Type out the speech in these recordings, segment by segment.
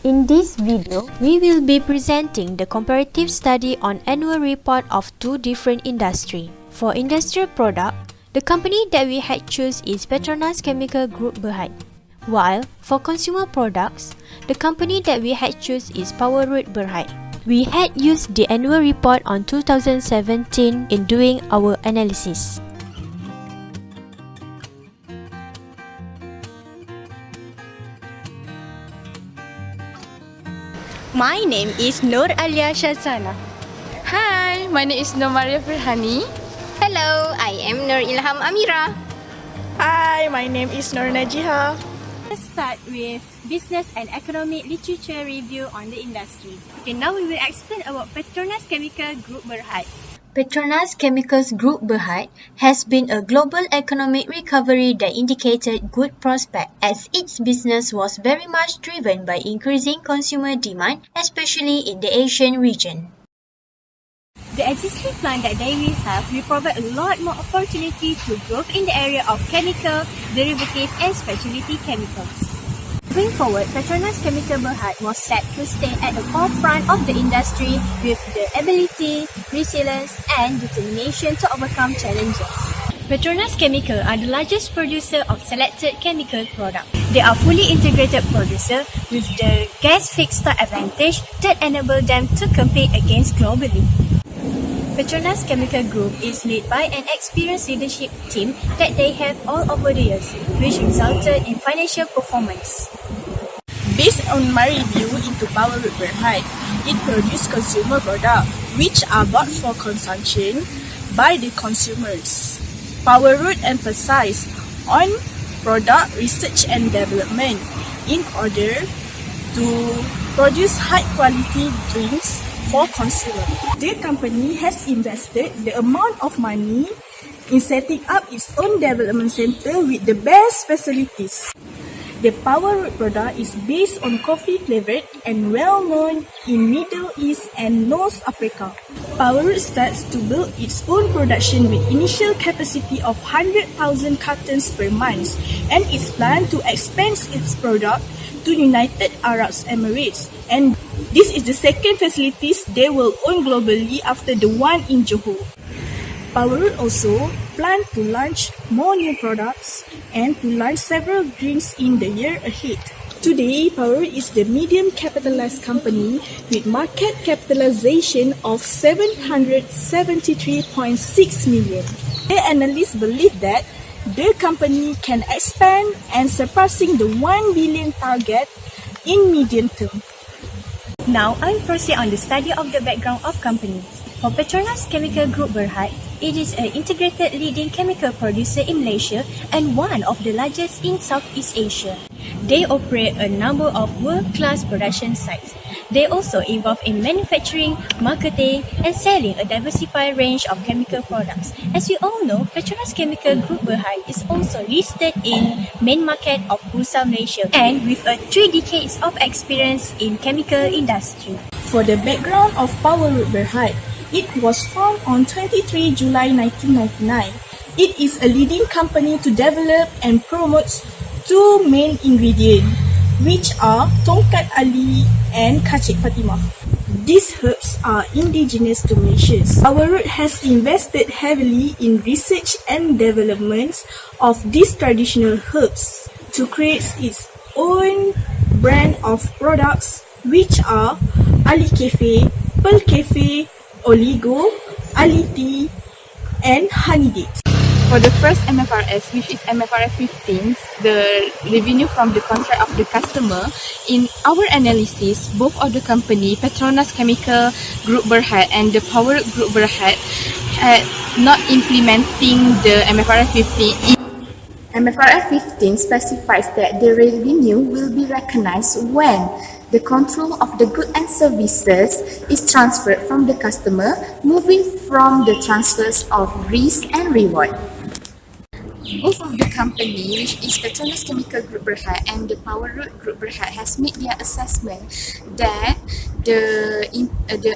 In this video, we will be presenting the comparative study on annual report of two different industries. For industrial product, the company that we had choose is Petronas Chemical Group Berhad. While for consumer products, the company that we had choose is Powerroot Berhad. We had used the annual report on 2017 in doing our analysis. My name is Alia Syazana. Hi, my name is Firhanie. Hello, I am Ilham Amira. Hi, my name is Najiha. Let's start with business and economic literature review on the industry. Okay, now we will explain about Petronas Chemical Group Berhad. Petronas Chemicals Group Berhad has been a global economic recovery that indicated good prospect as its business was very much driven by increasing consumer demand, especially in the Asian region. The existing plant that they will have will provide a lot more opportunity to growth in the area of chemical, derivative and specialty chemicals. Going forward, Petronas Chemical Berhad was set to stay at the forefront of the industry with the ability, resilience and determination to overcome challenges. Petronas Chemical are the largest producer of selected chemical products. They are fully integrated producer with the gas feedstock advantage that enable them to compete against globally. Petronas Chemical Group is led by an experienced leadership team that they have all over the years, which resulted in financial performance. Based on my review into Powerroot Berhad, it produces consumer products which are bought for consumption by the consumers. Powerroot emphasizes on product research and development in order to produce high quality drinks for consumers. The company has invested the amount of money in setting up its own development center with the best facilities. The Powerroot product is based on coffee flavored and well known in Middle East and North Africa. Powerroot starts to build its own production with initial capacity of 100,000 cartons per month and is planned to expand its product to United Arab Emirates, and this is the second facilities they will own globally after the one in Johor. Powerroot also plan to launch more new products and to launch several drinks in the year ahead. Today, Powerroot is the medium capitalized company with market capitalization of 773.6 million. The analysts believe that the company can expand and surpassing the 1 billion target in medium term. Now, I will proceed on the study of the background of companies. For Petronas Chemical Group Berhad, it is an integrated leading chemical producer in Malaysia and one of the largest in Southeast Asia. They operate a number of world-class production sites. They also involve in manufacturing, marketing and selling a diversified range of chemical products. As you all know, Petronas Chemical Group Berhad is also listed in main market of Bursa Malaysia and with 3 decades of experience in chemical industry. For the background of Powerroot Berhad, it was formed on 23 July 1999. It is a leading company to develop and promote two main ingredients, which are Tongkat Ali and Kacik Fatimah. These herbs are indigenous to Malaysia. Powerroot has invested heavily in research and development of these traditional herbs to create its own brand of products, which are Ali Cafe, Pearl Cafe, Oligo, Ali Tea, and Honey Dates. For the first MFRS, which is MFRS 15, the revenue from the contract of the customer, in our analysis, both of the company, Petronas Chemical Group Berhad and the Powerroot Group Berhad, had not implementing the MFRS 15. MFRS 15 specifies that the revenue will be recognized when the control of the goods and services is transferred from the customer, moving from the transfers of risk and reward. Both of the company, which is Petronas Chemical Group Berhad and the Powerroot Group Berhad, has made their assessment that the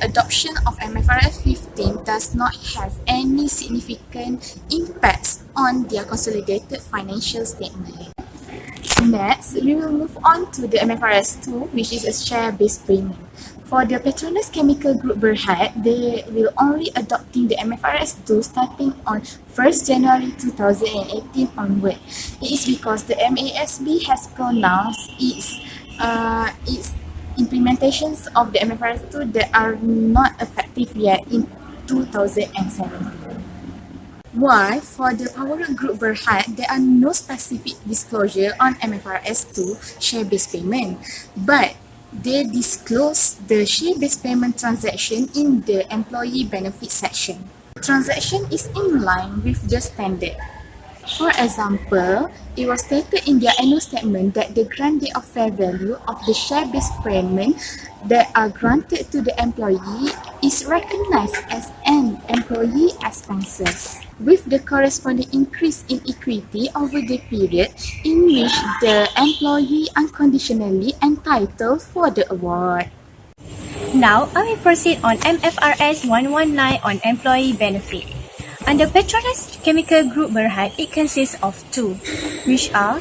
adoption of MFRS 15 does not have any significant impacts on their consolidated financial statement. Next, we will move on to the MFRS2, which is a share-based payment. For the Petronas Chemical Group Berhad, they will only adopting the MFRS2 starting on 1st January 2018 onward. It is because the MASB has pronounced its implementations of the MFRS2 that are not effective yet in 2017. While for the Power Group Berhad, there are no specific disclosure on MFRS2 share-based payment, but they disclose the share-based payment transaction in the employee benefit section. The transaction is in line with the standard. For example, it was stated in their annual statement that the grant date of fair value of the share-based payment that are granted to the employee is recognized as an employee expenses, with the corresponding increase in equity over the period in which the employee unconditionally entitled for the award. Now, I will proceed on MFRS 119 on employee benefit. Under Petronas Chemical Group Berhad, it consists of two, which are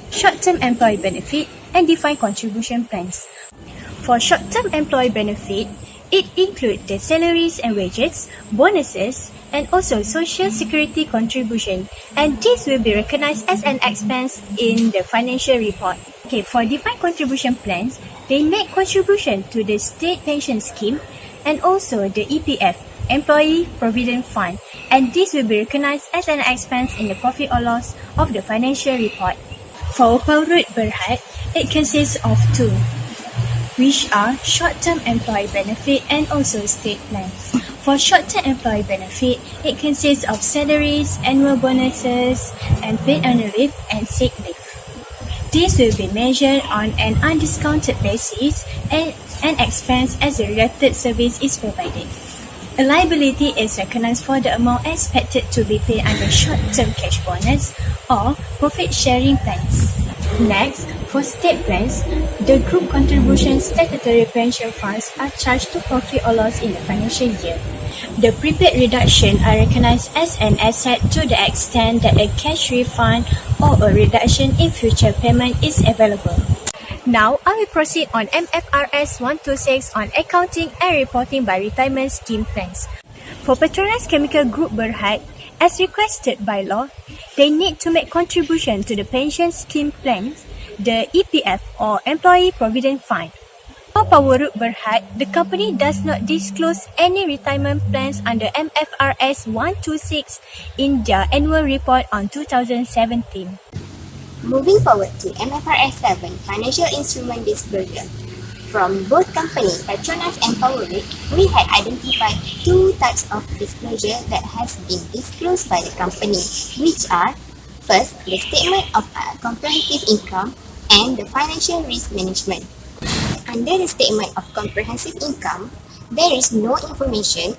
short-term employee benefit and defined contribution plans. For short-term employee benefit, it includes the salaries and wages, bonuses, and also social security contribution, and this will be recognized as an expense in the financial report. Okay, for defined contribution plans, they make contribution to the state pension scheme and also the EPF, Employee Provident Fund, and this will be recognized as an expense in the profit or loss of the financial report. For Power Berhad, it consists of two, which are short-term employee benefit and also state plans. For short-term employee benefit, it consists of salaries, annual bonuses, and paid annual leave and sick leave. This will be measured on an undiscounted basis and an expense as the related service is provided. A liability is recognized for the amount expected to be paid under short-term cash bonus or profit-sharing plans. Next, for state plans, the group contribution statutory pension funds are charged to profit or loss in the financial year. The prepaid reduction are recognized as an asset to the extent that a cash refund or a reduction in future payment is available. Now, I will proceed on MFRS 126 on accounting and reporting by retirement scheme plans. For Petronas Chemical Group Berhad, as requested by law, they need to make contribution to the pension scheme plans, the EPF or Employee Provident Fund. For Power Group Berhad, the company does not disclose any retirement plans under MFRS 126 in their annual report on 2017. Moving forward to MFRS 7 Financial Instrument Disclosure. From both company, Petronas and Power, we had identified two types of disclosure that has been disclosed by the company, which are first, the statement of comprehensive income and the financial risk management. Under the statement of comprehensive income, there is no information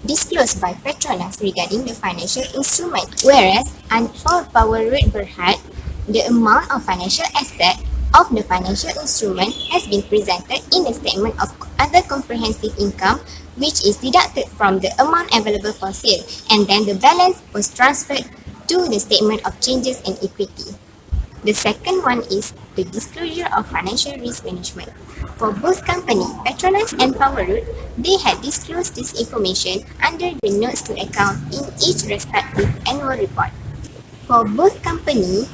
disclosed by Petronas regarding the financial instrument, whereas for Power Berhad, the amount of financial asset of the financial instrument has been presented in the statement of other comprehensive income, which is deducted from the amount available for sale, and then the balance was transferred to the statement of changes in equity. The second one is the disclosure of financial risk management. For both company, Petronas and Power, they had disclosed this information under the notes to account in each respective annual report. For both company,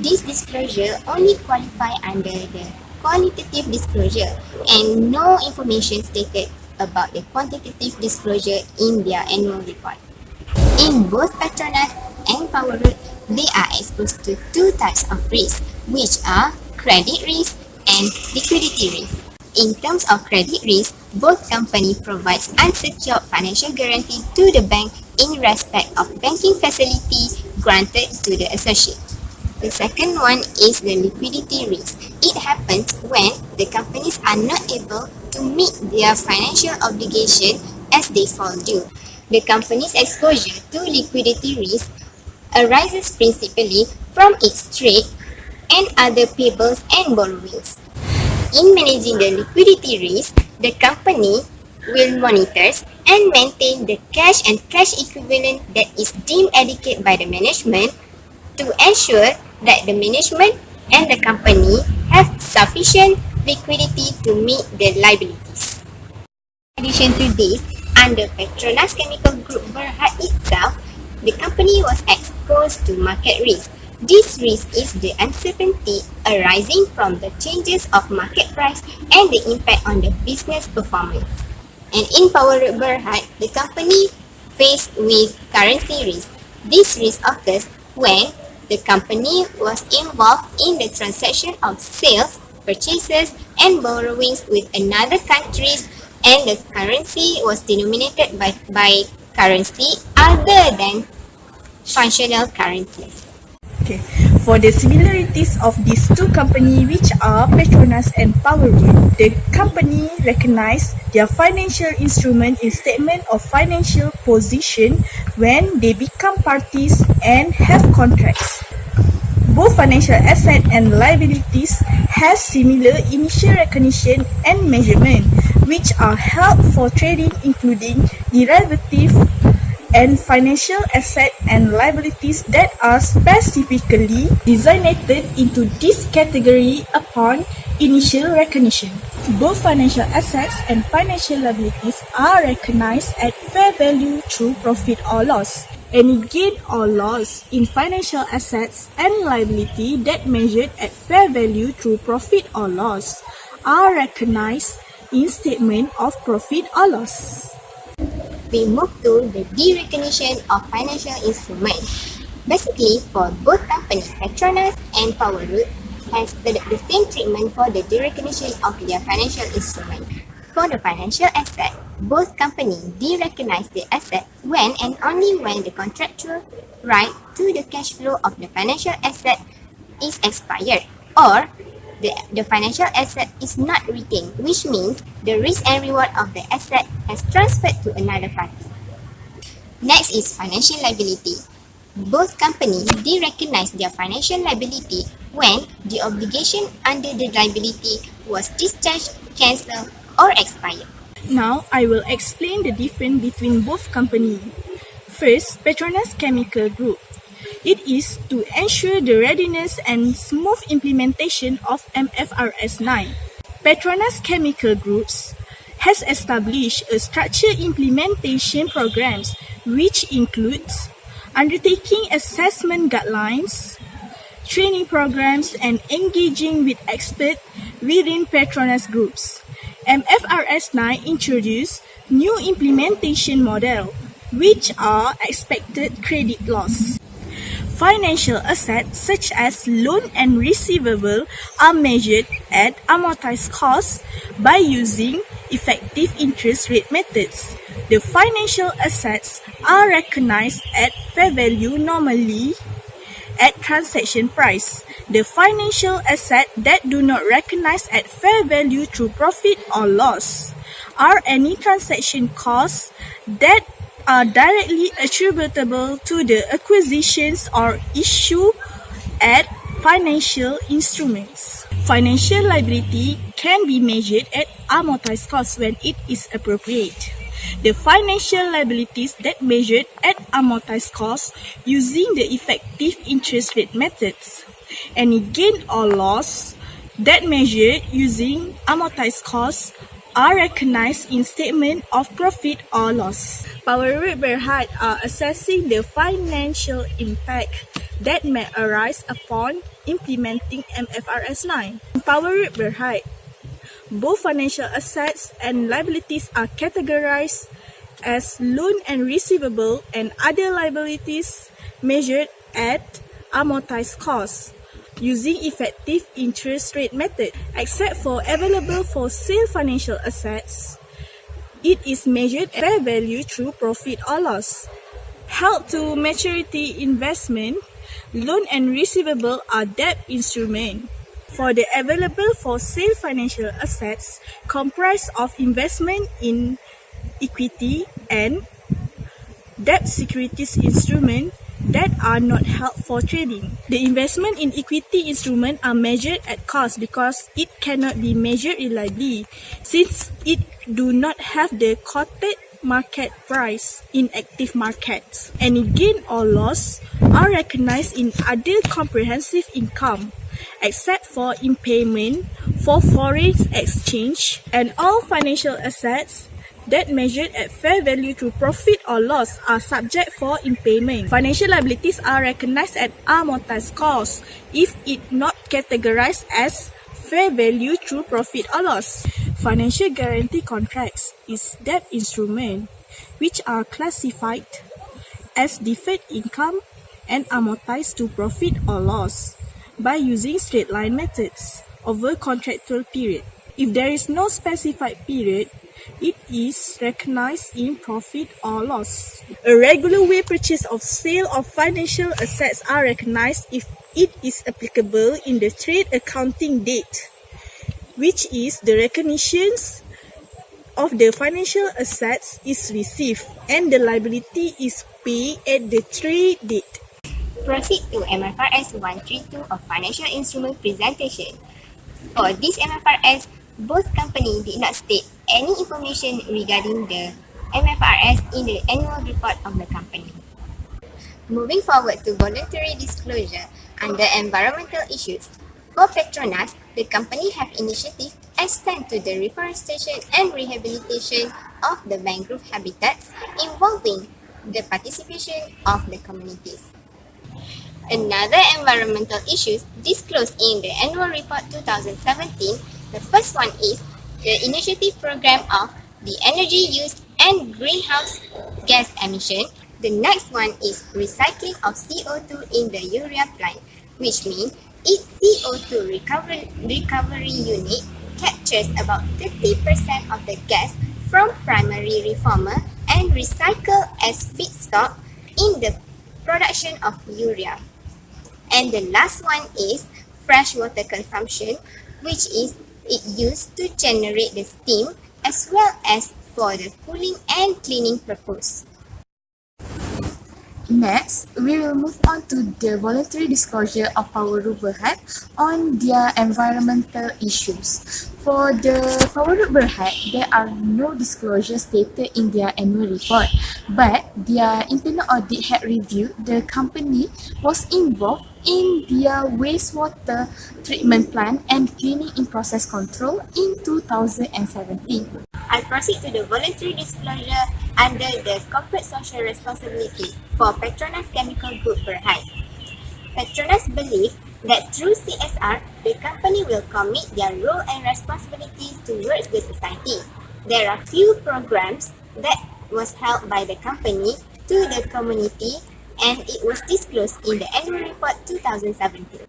this disclosure only qualify under the qualitative disclosure and no information stated about the quantitative disclosure in their annual report. In both Petronas and Power, they are exposed to two types of risk, which are credit risk and liquidity risk. In terms of credit risk, both company provides unsecured financial guarantee to the bank in respect of banking facility granted to the associate. The second one is the liquidity risk. It happens when the companies are not able to meet their financial obligation as they fall due. The company's exposure to liquidity risk arises principally from its trade and other payables and borrowings. In managing the liquidity risk, the company will monitor and maintain the cash and cash equivalent that is deemed adequate by the management to ensure that the management and the company have sufficient liquidity to meet the liabilities. In addition to this, under Petronas Chemical Group Berhad itself, the company was exposed to market risk. This risk is the uncertainty arising from the changes of market price and the impact on the business performance. And in Power Root Berhad, the company faced with currency risk. This risk occurs when the company was involved in the transaction of sales, purchases, and borrowings with another countries, and the currency was denominated by currency other than functional currencies. Okay. For the similarities of these two companies, which are Petronas and Powerwood, the company recognize their financial instrument in statement of financial position when they become parties and have contracts. Both financial assets and liabilities have similar initial recognition and measurement, which are held for trading, including derivative and financial assets and liabilities that are specifically designated into this category upon initial recognition. Both financial assets and financial liabilities are recognized at fair value through profit or loss. Any gain or loss in financial assets and liability that measured at fair value through profit or loss are recognized in statement of profit or loss. We move to the derecognition of financial instruments. Basically, for both companies, Petronas and Powerwood has the same treatment for the derecognition of their financial instrument. For the financial asset, both companies derecognize the asset when and only when the contractual right to the cash flow of the financial asset is expired, or the financial asset is not retained, which means the risk and reward of the asset has transferred to another party. Next is financial liability. Both companies derecognize their financial liability when the obligation under the liability was discharged, cancelled, or expired. Now, I will explain the difference between both companies. First, Petronas Chemical Group. It is to ensure the readiness and smooth implementation of MFRS 9. Petronas Chemical Groups has established a structured implementation programs which includes undertaking assessment guidelines, training programs, and engaging with experts within Petronas Groups. MFRS 9 introduced new implementation model which are expected credit loss. Financial assets such as loan and receivable are measured at amortized cost by using effective interest rate methods. The financial assets are recognized at fair value, normally at transaction price. The financial assets that do not recognize at fair value through profit or loss are any transaction costs that are directly attributable to the acquisitions or issue at financial instruments. Financial liability can be measured at amortized cost when it is appropriate. The financial liabilities that measured at amortized cost using the effective interest rate methods. Any gain or loss that measured using amortized cost are recognized in statement of profit or loss. Powerwood Berhad are assessing the financial impact that may arise upon implementing MFRS 9. Powerwood Berhad, both financial assets and liabilities are categorized as loan and receivable and other liabilities measured at amortized cost using effective interest rate method. Except for available for sale financial assets, it is measured at fair value through profit or loss. Held to maturity investment, loan and receivable are debt instrument. For the available for sale financial assets comprise of investment in equity and debt securities instrument that are not held for trading. The investment in equity instrument are measured at cost because it cannot be measured reliably since it do not have the quoted market price in active markets. Any gain or loss are recognized in other comprehensive income. except for impairment for foreign exchange, and all financial assets that measured at fair value through profit or loss are subject for impairment. Financial liabilities are recognized at amortized cost if it not categorized as fair value through profit or loss. Financial guarantee contracts is debt instrument which are classified as deferred income and amortized to profit or loss by using straight line methods over contractual period. If there is no specified period, it is recognized in profit or loss. A regular way purchase of sale of financial assets are recognized if it is applicable in the trade accounting date, which is the recognitions of the financial assets is received and the liability is paid at the trade date. Proceed to MFRS 132 of Financial Instrument Presentation. For this MFRS, both companies did not state any information regarding the MFRS in the annual report of the company. Moving forward to voluntary disclosure under environmental issues, for Petronas, the company have initiative extend to the reforestation and rehabilitation of the mangrove habitats involving the participation of the communities. Another environmental issues disclosed in the annual report 2017, the first one is the initiative program of the energy use and greenhouse gas emission. The next one is recycling of CO2 in the urea plant, which means its CO2 recovery unit captures about 30% of the gas from primary reformer and recycle as feedstock in the production of urea. And the last one is freshwater consumption, which is it used to generate the steam as well as for the cooling and cleaning purpose. Next, we will move on to the voluntary disclosure of Power Berhad on their environmental issues. For the Power Berhad, there are no disclosures stated in their annual report, but their internal audit had reviewed the company was involved in their wastewater treatment plant and cleaning in process control in 2017. I'll proceed to the voluntary disclosure under the corporate social responsibility for Petronas Chemical Group Berhad. Petronas believe that through CSR, the company will commit their role and responsibility towards the society. There are few programs that was held by the company to the community and it was disclosed in the annual report 2017.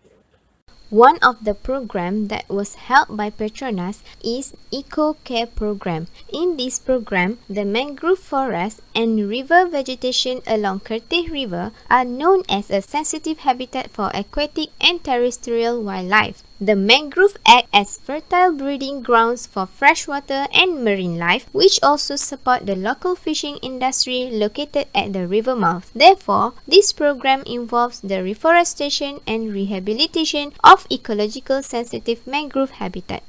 One of the program that was held by Petronas is Eco Care program. In this program, the mangrove forest and river vegetation along Kerteh River are known as a sensitive habitat for aquatic and terrestrial wildlife. The mangrove act as fertile breeding grounds for freshwater and marine life, which also support the local fishing industry located at the river mouth. Therefore, this program involves the reforestation and rehabilitation of ecological sensitive mangrove habitat.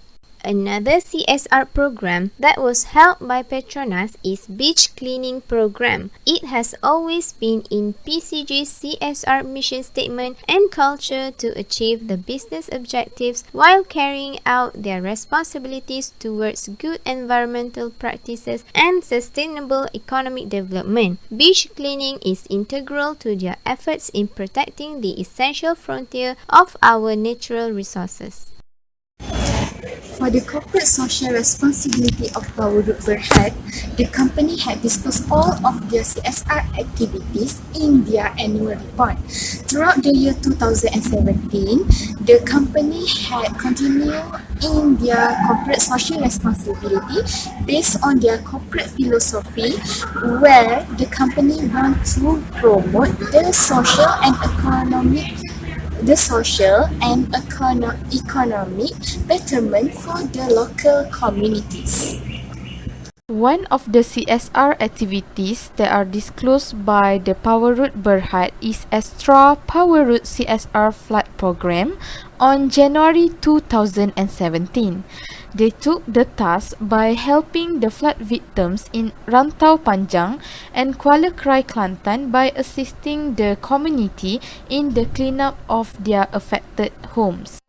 Another CSR program that was held by Petronas is Beach Cleaning Program. It has always been in PCG's CSR mission statement and culture to achieve the business objectives while carrying out their responsibilities towards good environmental practices and sustainable economic development. Beach cleaning is integral to their efforts in protecting the essential frontier of our natural resources. For the corporate social responsibility of Power Berhad, the company had disclosed all of their CSR activities in their annual report. Throughout the year 2017, the company had continued in their corporate social responsibility based on their corporate philosophy, where the company wants to promote the social and economic betterment for the local communities. One of the CSR activities that are disclosed by the Power Berhad is Extra Power CSR Flood Program on January 2017. They took the task by helping the flood victims in Rantau Panjang and Kuala Krai, Kelantan by assisting the community in the cleanup of their affected homes.